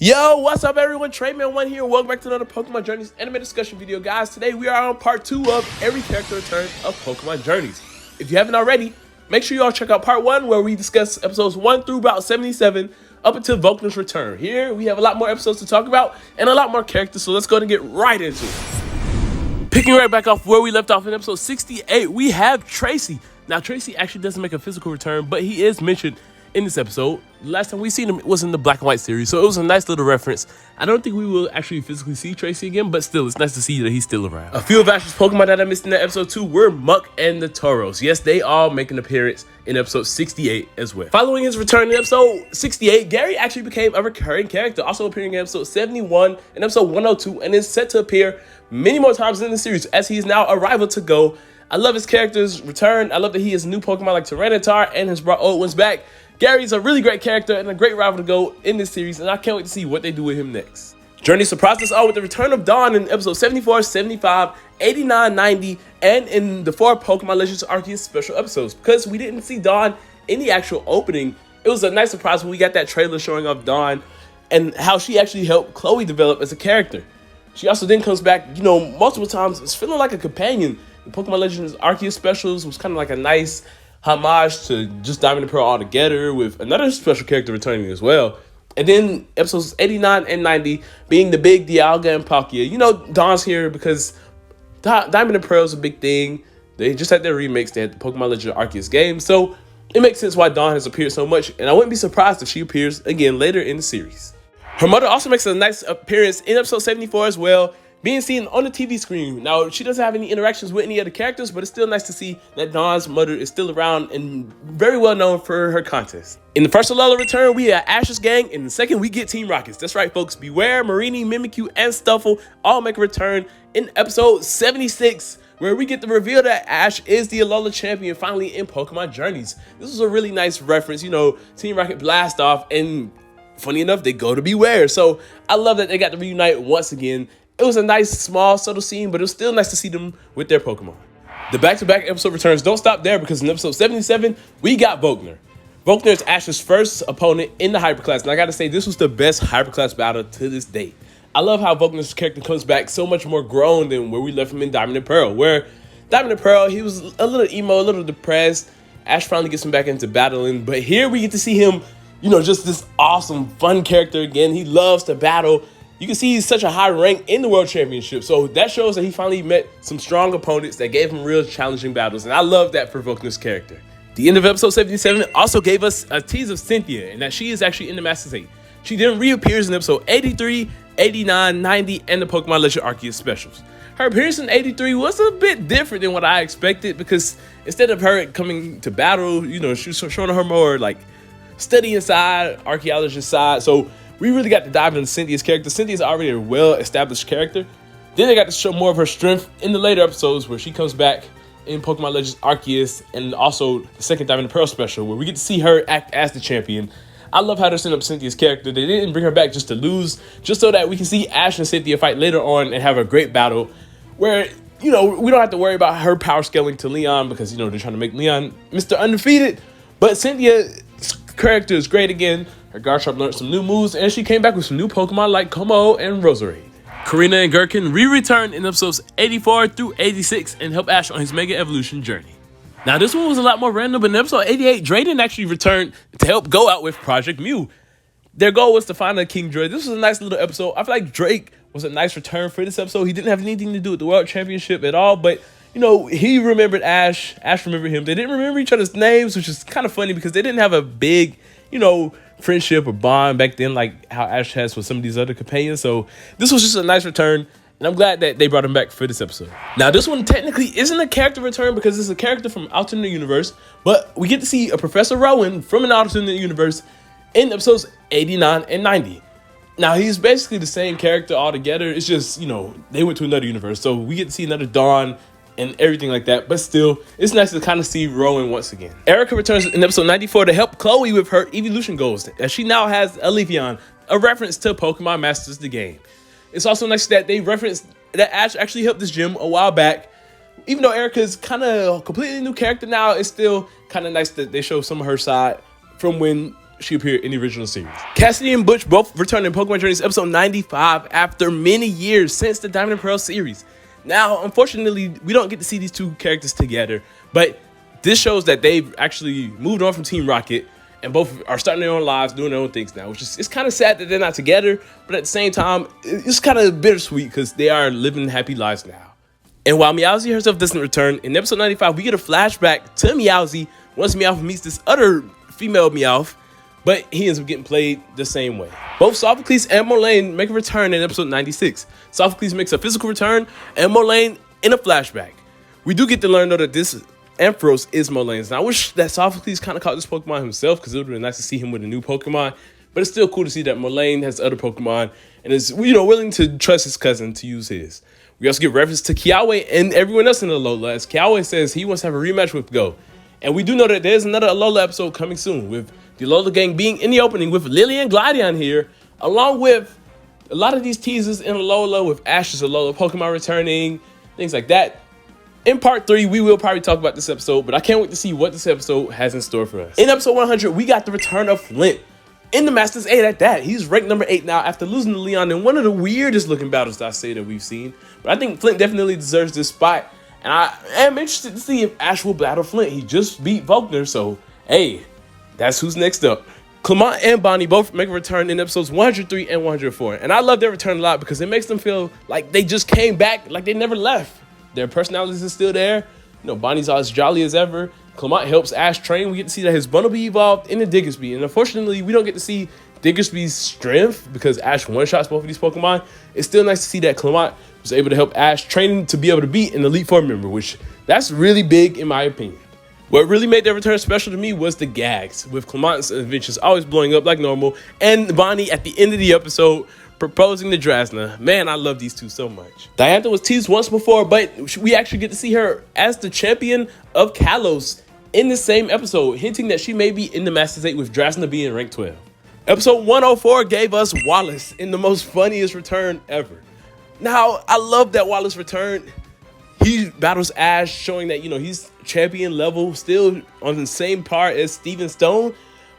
Yo, what's up everyone? TreyMan1 here. Welcome back to another Pokemon Journeys anime discussion video. Guys, today we are on part 2 of every character return of Pokemon Journeys. If you haven't already, make sure you all check out part 1 where we discuss episodes 1 through about 77 up until Volkner's return. Here, we have a lot more episodes to talk about and a lot more characters, so let's go ahead and get right into it. Picking right back off where we left off in episode 68, we have Tracey. Now, Tracey actually doesn't make a physical return, but he is mentioned in this episode. Last time we seen him was in the Black and White series, so it was a nice little reference. I don't think we will actually physically see Tracey again, but still, it's nice to see that he's still around. A few of Ash's Pokemon that I missed in that episode 2 were Muck and the Tauros. Yes, they all make an appearance in episode 68 as well. Following his return in episode 68, Gary actually became a recurring character, also appearing in episode 71 and episode 102, and is set to appear many more times in the series as he is now a rival to Go. I love his character's return. I love that he has new Pokemon like Tyranitar and has brought old ones back. Gary's a really great character and a great rival to Go in this series, and I can't wait to see what they do with him next. Journey surprised us all with the return of Dawn in episode 74, 75, 89, 90, and in the 4 Pokemon Legends Arceus special episodes. Because we didn't see Dawn in the actual opening, it was a nice surprise when we got that trailer showing off Dawn and how she actually helped Chloe develop as a character. She also then comes back, multiple times. It's feeling like a companion. The Pokemon Legends Arceus specials was kind of like a nice homage to just Diamond and Pearl all together, with another special character returning as well. And then episodes 89 and 90 being the big Dialga and Palkia. Dawn's here because Diamond and Pearl is a big thing. They just had their remakes. They had the Pokemon Legends Arceus game. So it makes sense why Dawn has appeared so much. And I wouldn't be surprised if she appears again later in the series. Her mother also makes a nice appearance in episode 74 as well, being seen on the TV screen. Now, she doesn't have any interactions with any other characters, but it's still nice to see that Dawn's mother is still around and very well known for her contests. In the first Alola return, we have Ash's gang. In the second, we get Team Rockets. That's right, folks. Bewear, Marini, Mimikyu, and Stuffle all make a return in episode 76, where we get the reveal that Ash is the Alola champion finally in Pokemon Journeys. This was a really nice reference. Team Rocket blast off, and funny enough, they go to Bewear. So I love that they got to reunite once again. It was a nice, small, subtle scene, but it was still nice to see them with their Pokemon. The back-to-back episode returns don't stop there, because in episode 77, we got Volkner. Volkner is Ash's first opponent in the Hyperclass, and I gotta say, this was the best Hyperclass battle to this date. I love how Volkner's character comes back so much more grown than where we left him in Diamond and Pearl, where Diamond and Pearl, he was a little emo, a little depressed. Ash finally gets him back into battling, but here we get to see him, just this awesome, fun character again. He loves to battle. You can see he's such a high rank in the World Championship. So that shows that he finally met some strong opponents that gave him real challenging battles. And I love that for Volkner's character. The end of episode 77 also gave us a tease of Cynthia, and that she is actually in the Masters 8. She then reappears in episode 83, 89, 90, and the Pokemon Legends Arceus specials. Her appearance in 83 was a bit different than what I expected, because instead of her coming to battle, she was showing her more like studying side, archaeologist side. So we really got to dive into Cynthia's character. Cynthia's already a well-established character. Then they got to show more of her strength in the later episodes, where she comes back in Pokemon Legends Arceus, and also the second Diamond and Pearl special, where we get to see her act as the champion. I love how they're setting up Cynthia's character. They didn't bring her back just to lose, just so that we can see Ash and Cynthia fight later on and have a great battle, where, we don't have to worry about her power scaling to Leon, because, they're trying to make Leon Mr. Undefeated. But Cynthia's character is great again. Her Garchomp learned some new moves, and she came back with some new Pokemon like Como and Roserade. Korrina and Gurkin re-returned in episodes 84 through 86 and helped Ash on his Mega Evolution journey. Now, this one was a lot more random, but in episode 88, Drayden actually returned to help Go out with Project Mew. Their goal was to find a King Drake. This was a nice little episode. I feel like Drake was a nice return for this episode. He didn't have anything to do with the World Championship at all, but he remembered Ash. Ash remembered him. They didn't remember each other's names, which is kind of funny because they didn't have a big, friendship or bond back then like how Ash has with some of these other companions. So this was just a nice return, and I'm glad that they brought him back for this episode. Now, this one technically isn't a character return because it's a character from alternate universe, but we get to see a Professor Rowan from an alternate universe in episodes 89 and 90. Now, he's basically the same character altogether. It's just, they went to another universe. So we get to see another Dawn and everything like that. But still, it's nice to kind of see Rowan once again. Erica returns in episode 94 to help Chloe with her evolution goals, as she now has a Leafeon, a reference to Pokemon Masters the game. It's also nice that they referenced that Ash actually helped this gym a while back. Even though Erica's kind of a completely new character now, it's still kind of nice that they show some of her side from when she appeared in the original series. Cassidy and Butch both returned in Pokemon Journeys episode 95 after many years since the Diamond and Pearl series. Now, unfortunately, we don't get to see these two characters together, but this shows that they've actually moved on from Team Rocket and both are starting their own lives, doing their own things now, which is, it's kind of sad that they're not together, but at the same time, it's kind of bittersweet because they are living happy lives now. And while Meowsie herself doesn't return, in episode 95, we get a flashback to Meowsie once Meowth meets this other female Meowth, but he ends up getting played the same way. Both Sophocles and Molayne make a return in episode 96. Sophocles makes a physical return, and Molayne in a flashback. We do get to learn, though, that this Ampharos is Molayne's. Now, I wish that Sophocles kind of caught this Pokemon himself, because it would have been nice to see him with a new Pokemon, but it's still cool to see that Molayne has other Pokemon, and is, willing to trust his cousin to use his. We also get reference to KOGAAA and everyone else in Alola, as KOGAAA says he wants to have a rematch with Go. And we do know that there's another Alola episode coming soon, with the Alola gang being in the opening with Lily and Gladion here, along with a lot of these teasers in Alola with Ash's Alola Pokemon returning, things like that. In part 3, we will probably talk about this episode, but I can't wait to see what this episode has in store for us. In episode 100, we got the return of Flint, in the Masters 8 at that. He's ranked number 8 now after losing to Leon in one of the weirdest looking battles that I say that we've seen. But I think Flint definitely deserves this spot. And I am interested to see if Ash will battle Flint. He just beat Volkner, so hey, that's who's next up. Clemont and Bonnie both make a return in episodes 103 and 104. And I love their return a lot because it makes them feel like they just came back, like they never left. Their personalities are still there. Bonnie's as jolly as ever. Clemont helps Ash train. We get to see that his Bunnelby evolved into Diggersby. And unfortunately, we don't get to see Diggersby's strength because Ash one-shots both of these Pokemon. It's still nice to see that Clemont was able to help Ash train to be able to beat an Elite Four member, which that's really big in my opinion. What really made their return special to me was the gags, with Clemont's adventures always blowing up like normal, and Bonnie at the end of the episode proposing to Drasna. Man, I love these two so much. Diantha was teased once before, but we actually get to see her as the champion of Kalos in the same episode, hinting that she may be in the Masters 8 with Drasna being ranked 12. Episode 104 gave us Wallace in the most funniest return ever. Now, I love that Wallace returned. He battles Ash, showing that, he's champion level, still on the same par as Steven Stone.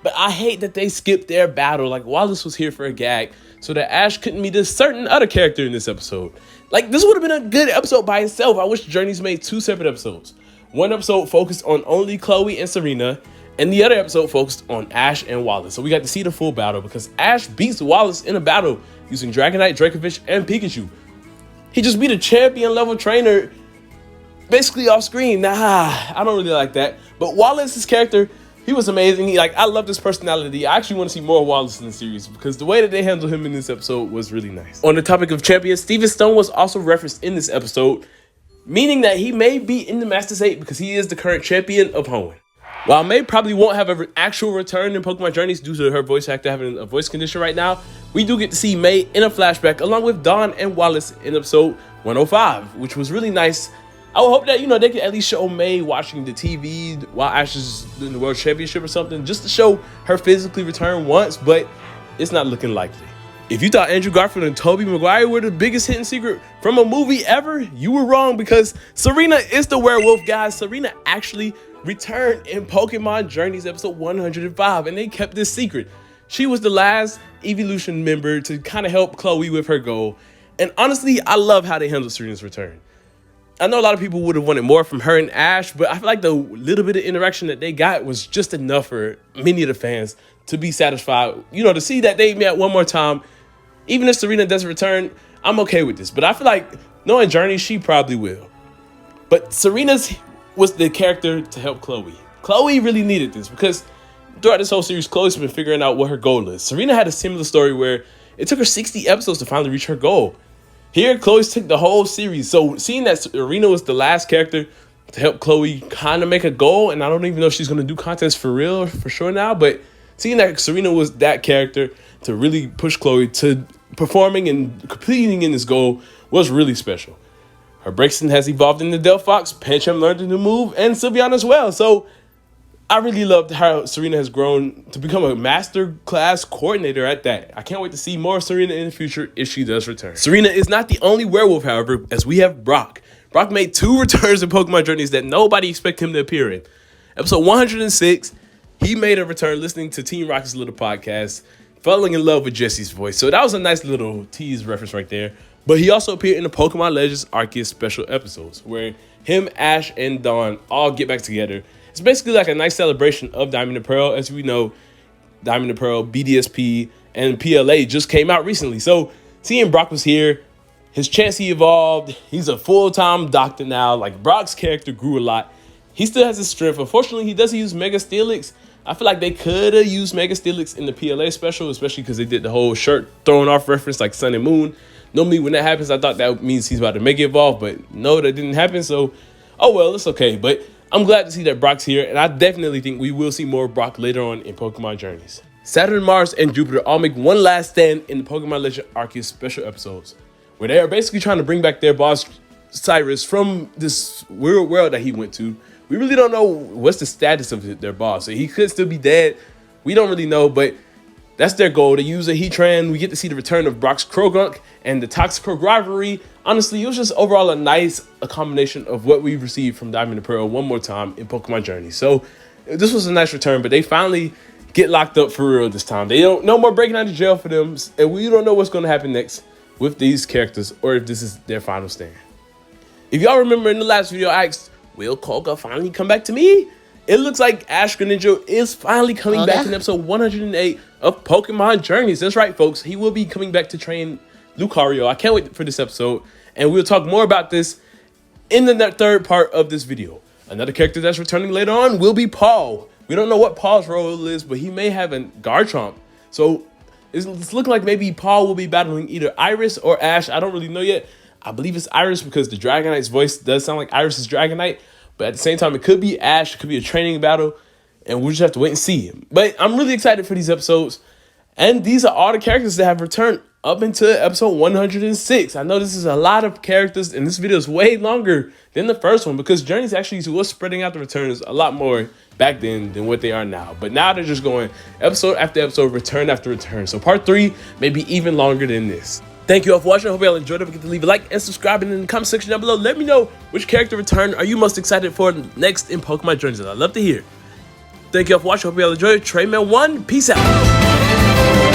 But I hate that they skipped their battle. Like, Wallace was here for a gag, so that Ash couldn't meet this certain other character in this episode. Like, this would have been a good episode by itself. I wish Journeys made 2 separate episodes. One episode focused on only Chloe and Serena, and the other episode focused on Ash and Wallace. So we got to see the full battle, because Ash beats Wallace in a battle using Dragonite, Dracovish, and Pikachu. He just beat a champion level trainer basically off screen. Nah, I don't really like that. But Wallace's character, he was amazing. I love his personality. I actually want to see more Wallace in the series because the way that they handled him in this episode was really nice. On the topic of champions, Steven Stone was also referenced in this episode, meaning that he may be in the Masters 8 because he is the current champion of Hoenn. While May probably won't have an actual return in Pokemon Journeys due to her voice actor having a voice condition right now, we do get to see May in a flashback along with Dawn and Wallace in episode 105, which was really nice. I would hope that, they could at least show May watching the TV while Ash is in the World Championship or something, just to show her physically return once, but it's not looking likely. If you thought Andrew Garfield and Tobey Maguire were the biggest hidden secret from a movie ever, you were wrong, because Serena is the werewolf, guys. Serena actually returned in Pokemon Journeys episode 105, and they kept this secret. She was the last Evolution member to kind of help Chloe with her goal, and honestly, I love how they handled Serena's return. I know a lot of people would have wanted more from her and Ash, but I feel like the little bit of interaction that they got was just enough for many of the fans to be satisfied. To see that they met one more time. Even if Serena doesn't return, I'm okay with this. But I feel like knowing Journey, she probably will. But Serena's was the character to help Chloe. Chloe really needed this because throughout this whole series, Chloe's been figuring out what her goal is. Serena had a similar story where it took her 60 episodes to finally reach her goal. Here, Chloe's took the whole series. So seeing that Serena was the last character to help Chloe kind of make a goal, and I don't even know if she's going to do contests for real or for sure now, but seeing that Serena was that character to really push Chloe to performing and completing in this goal was really special. Her Braixen has evolved into Delphox, Pancham learned a new move, and Sylveon as well. So I really loved how Serena has grown to become a master class coordinator at that. I can't wait to see more Serena in the future if she does return. Serena is not the only werewolf, however, as we have Brock. Brock made 2 returns in Pokemon Journeys that nobody expected him to appear in. Episode 106, he made a return listening to Team Rocket's little podcast, falling in love with Jesse's voice. So that was a nice little tease reference right there. But he also appeared in the Pokemon Legends Arceus special episodes, where him, Ash, and Dawn all get back together. It's basically like a nice celebration of Diamond and Pearl. As we know, Diamond and Pearl, BDSP, and PLA just came out recently. So seeing Brock was here, his Chansey evolved. He's a full-time doctor now. Like, Brock's character grew a lot. He still has his strength. Unfortunately, he doesn't use Mega Steelix. I feel like they could have used Mega Steelix in the PLA special, especially because they did the whole shirt throwing off reference like Sun and Moon. Normally, when that happens, I thought that means he's about to Mega Evolve, but no, that didn't happen. So, oh well, it's okay. But I'm glad to see that Brock's here, and I definitely think we will see more of Brock later on in Pokemon Journeys. Saturn, Mars, and Jupiter all make one last stand in the Pokemon Legend Arceus special episodes, where they are basically trying to bring back their boss, Cyrus, from this weird world that he went to. We really don't know what's the status of their boss. So he could still be dead. We don't really know, but that's their goal. To use a Heatran. We get to see the return of Brock's Krogunk and the Toxicroak rivalry. Honestly, it was just overall a combination of what we've received from Diamond and Pearl one more time in Pokemon Journey. So this was a nice return, but they finally get locked up for real this time. They don't, no more breaking out of jail for them, and we don't know what's going to happen next with these characters, or if this is their final stand. If y'all remember in the last video, I asked, will KOGAAA finally come back to me? It looks like Ash Greninja is finally coming back in episode 108 of Pokemon Journeys. That's right, folks. He will be coming back to train Lucario. I can't wait for this episode, and we'll talk more about this in the third part of this video. Another character that's returning later on will be Paul. We don't know what Paul's role is, but he may have a Garchomp. So it's looking like maybe Paul will be battling either Iris or Ash. I don't really know yet. I believe it's Iris because the Dragonite's voice does sound like Iris's Dragonite. But at the same time, it could be Ash. It could be a training battle. And we'll just have to wait and see. But I'm really excited for these episodes. And these are all the characters that have returned up into episode 106. I know this is a lot of characters. And this video is way longer than the first one. Because Journeys actually was spreading out the returns a lot more back then than what they are now. But now they're just going episode after episode, return after return. So part 3 may be even longer than this. Thank you all for watching. I hope y'all enjoyed it. Don't forget to leave a like and subscribe. And in the comment section down below, let me know which character return are you most excited for next in Pokemon Journeys. I'd love to hear. Thank you all for watching. I hope y'all enjoyed. Trayman1, peace out.